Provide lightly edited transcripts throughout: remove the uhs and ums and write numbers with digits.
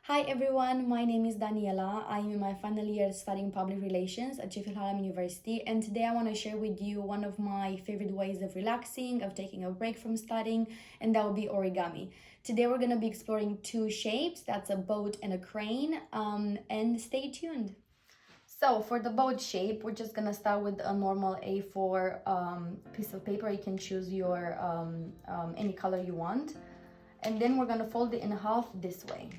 Hi everyone, my name is Daniela. I'm in my final year studying public relations at Sheffield Hallam University, and today I want to share with you one of my favorite ways of relaxing, of taking a break from studying, and that will be origami. Today we're going to be exploring two shapes, that's a boat and a crane, and stay tuned. So for the boat shape, we're just gonna start with a normal A4 piece of paper. You can choose your any color you want, and then we're gonna fold it in half this way.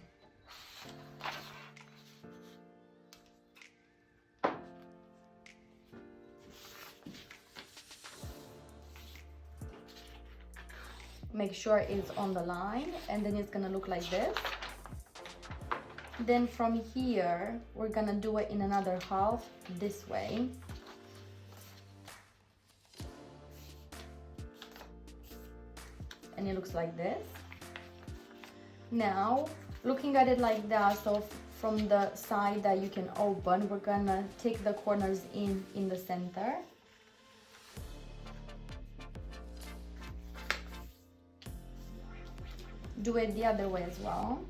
Make sure it's on the line, and then it's gonna look like this. Then from here, we're gonna do it in another half this way. And it looks like this. Now, looking at it like that, so from the side that you can open, we're gonna take the corners in the center. Do it the other way as well.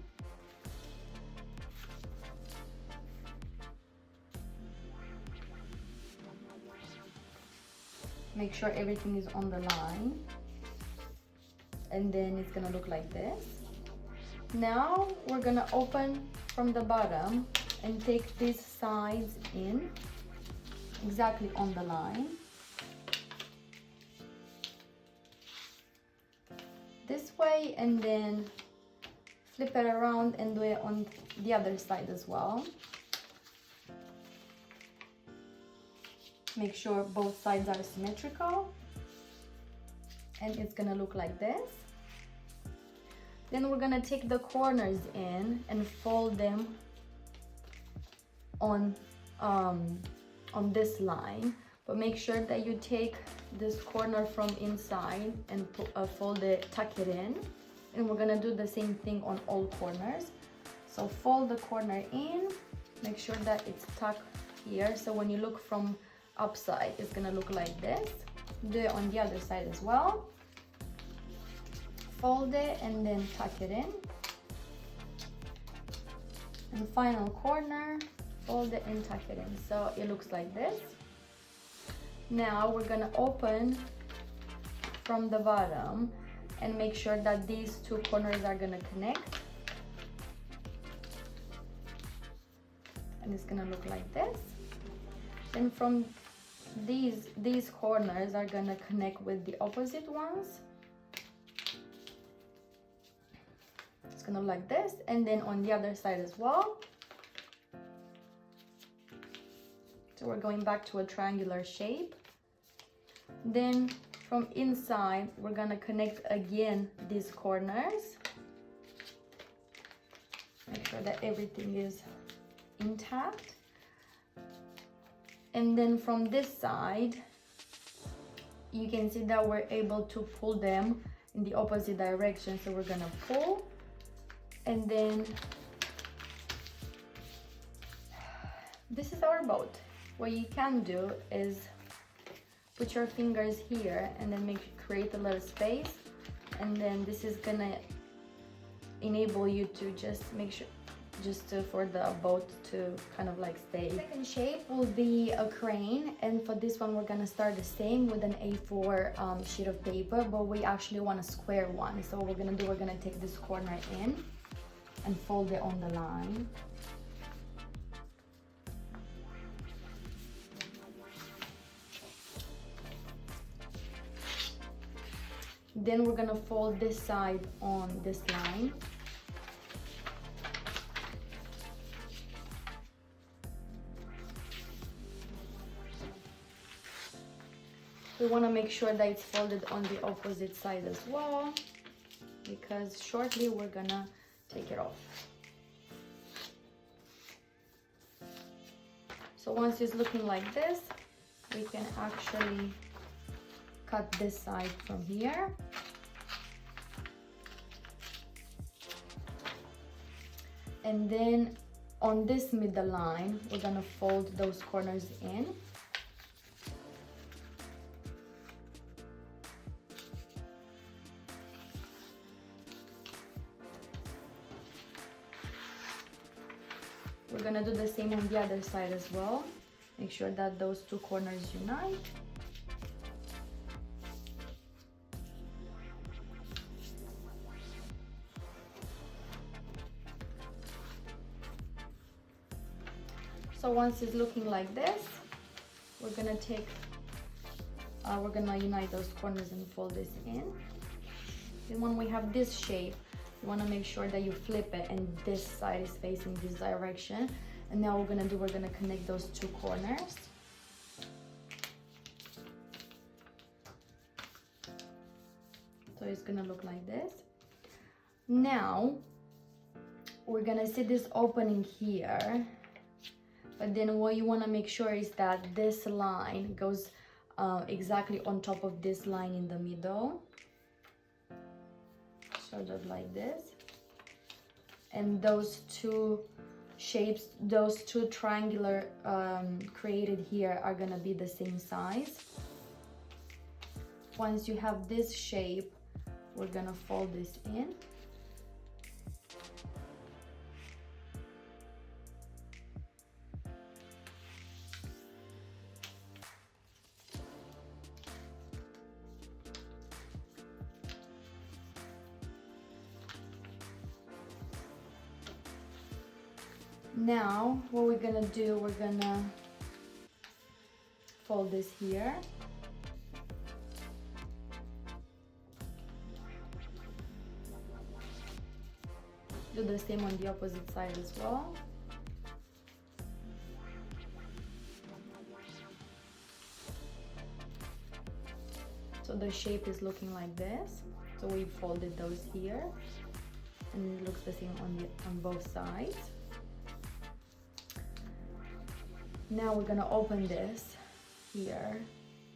Make sure everything is on the line. And then it's gonna look like this. Now we're gonna open from the bottom and take these sides in exactly on the line. This way, and then flip it around and do it on the other side as well. Make sure both sides are symmetrical, and it's gonna look like this. Then we're gonna take the corners in and fold them on this line, but make sure that you take this corner from inside and fold it, tuck it in, and we're gonna do the same thing on all corners. So fold the corner in, make sure that it's tucked here, so when you look from upside, it's gonna look like this. Do it on the other side as well. Fold it and then tuck it in. And final corner, fold it and tuck it in. So it looks like this. Now we're gonna open from the bottom and make sure that these two corners are gonna connect. And it's gonna look like this. And from these corners are gonna connect with the opposite ones. It's gonna look like this, and then on the other side as well. So we're going back to a triangular shape. Then from inside, we're gonna connect again these corners. Make sure that everything is intact. And then from this side, you can see that we're able to pull them in the opposite direction. So we're gonna pull, and then this is our boat. What you can do is put your fingers here and then create a little space, and then this is gonna enable you to just make sure for the boat to kind of like stay. The second shape will be a crane, and for this one we're gonna start the same with an A4 sheet of paper, but we actually want a square one. So what we're gonna take this corner in and fold it on the line. Then we're gonna fold this side on this line. We want to make sure that it's folded on the opposite side as well, because shortly we're gonna take it off. So once it's looking like this, we can actually cut this side from here. And then on this middle line, we're gonna fold those corners in. We're gonna do the same on the other side as well. Make sure that those two corners unite. So once it's looking like this, we're gonna unite those corners and fold this in. Then when we have this shape, you wanna make sure that you flip it and this side is facing this direction. And now we're gonna connect those two corners. So it's gonna look like this. Now, we're gonna see this opening here. But then what you want to make sure is that this line goes exactly on top of this line in the middle, sort of like this. And those two shapes, those two triangular created here are gonna be the same size. Once you have this shape, we're gonna fold this in. Now, what we're gonna do, we're gonna fold this here. Do the same on the opposite side as well. So the shape is looking like this. So we folded those here, and it looks the same on both sides. Now we're gonna open this here,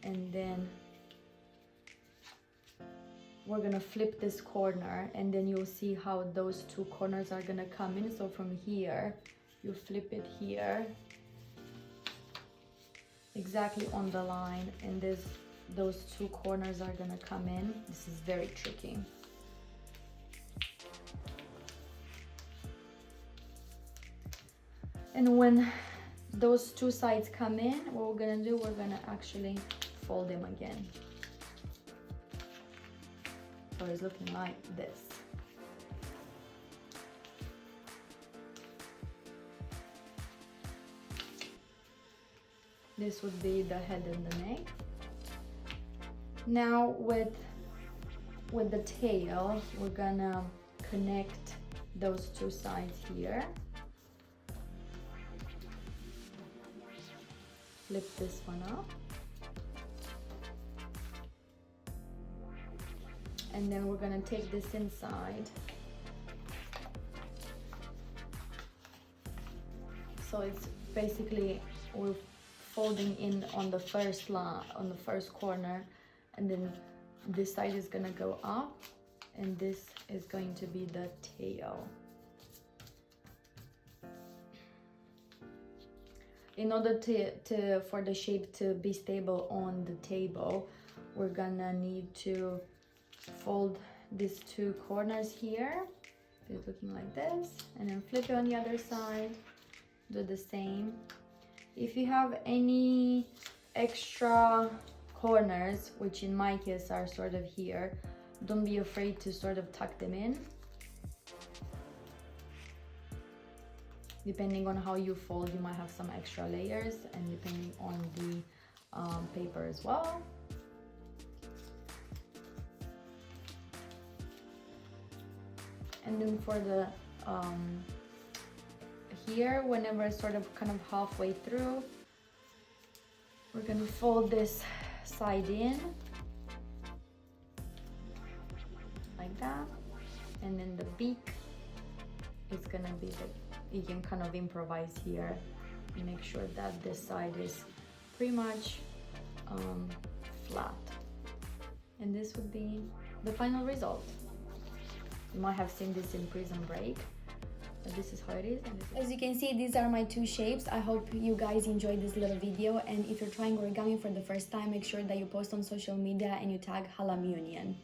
and then we're gonna flip this corner, and then you'll see how those two corners are gonna come in. So from here, you flip it here, exactly on the line, and those two corners are gonna come in. This is very tricky. And when those two sides come in, what we're gonna do, we're gonna actually fold them again. So it's looking like this. This would be the head and the neck. Now with the tail, we're gonna connect those two sides here. Flip this one up. And then we're gonna take this inside. So it's basically, we're folding in on the first line, on the first corner, and then this side is gonna go up, and this is going to be the tail. In order for the shape to be stable on the table, we're gonna need to fold these two corners here. It's looking like this, and then flip it on the other side. Do the same. If you have any extra corners, which in my case are sort of here, don't be afraid to sort of tuck them in. Depending on how you fold, you might have some extra layers, and depending on the paper as well. And then for the here, whenever it's sort of kind of halfway through, we're gonna fold this side in like that, and then the beak is gonna be you can kind of improvise here and make sure that this side is pretty much flat, and this would be the final result. You might have seen this in Prison Break, but this is how it is. As you can see, these are my two shapes. I hope you guys enjoyed this little video, and if you're trying origami for the first time, make sure that you post on social media and you tag Hallam Union.